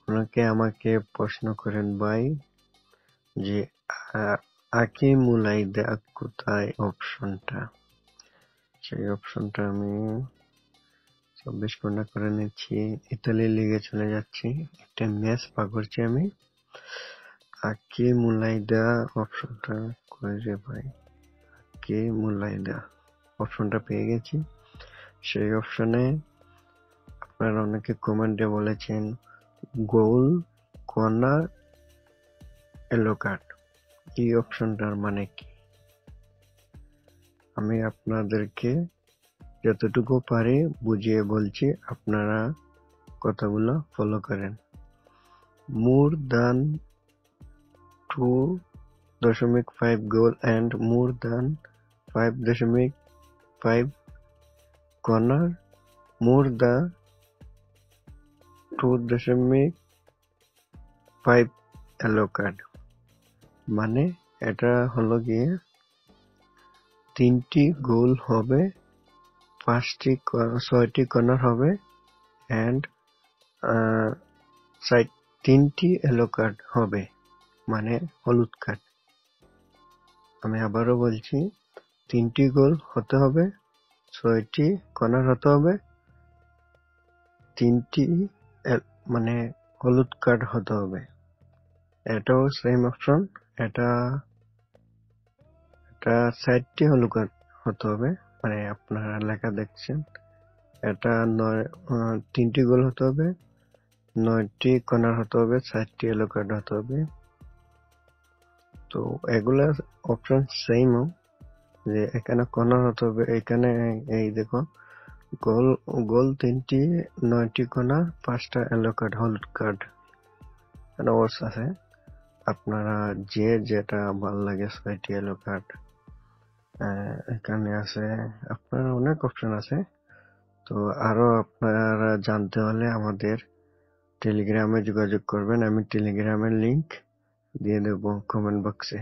অনেকে আমাকে প্রশ্ন করেন ভাই যে আকিমুলাইদা কোথায় অপশনটা? সেই অপশনটা আমি 24 ঘন্টা করে নিচ্ছি, ইতালি লিগে চলে যাচ্ছি, একটা ম্যাচ পা করছি আমি। আকিমুলাইদা অপশনটা কই রে ভাই? আকিমুলাইদা অপশনটা পেয়ে গেছি। সেই অপশনে আপনারা অনেকে কমেন্টে বলেছেন গোল, কর্নার, ইয়েলো কার্ড। এই অপশনটার মানে কি? আমি আপনাদেরকে যতটুকু পারি বুঝিয়ে বলছি, আপনারা কথাগুলো ফলো করেন। More than 2.5 goal and more than 5.5 corner, more than 2.5 yellow card। মানে এটা হলো গিয়ে 3টি গোল হবে, 6টি কর্নার হবে এন্ড 3টি ইয়েলো কার্ড হবে, মানে হলুদ কার্ড। আমি আবারও বলছি, 3টি গোল হতে হবে, 6টি কর্নার হতে হবে, 3টি মানে হলুদ কার্ড হতে হবে। এটাও সেম অপশন, এটা 60টি হলুদ কার্ড হতে হবে, মানে আপনারা লেখা দেখছেন। এটা 3টি গোল হতে হবে, 9টি কর্নার হতে হবে, 60টি ইয়েলো কার্ড হতে হবে। তো এগুলা অপশন সেম, যে এখানে কর্নার হতে হবে, এখানে এই দেখো গোল 3টি, 9টি কর্নার, 5টা ইয়েলো কার্ড, হলুদ কার্ড ওয়ার্ডস আছে। আপনারা যে যেটা ভালো লাগে, 6টি ইয়েলো কার্ড এখানে আছে, আপনার অনেক অপশন আছে। তো আরো আপনারা জানতে হলে আমাদের টেলিগ্রামে যোগাযোগ করবেন, আমি টেলিগ্রামের লিংক দিয়ে দেবো কমেন্ট বক্সে।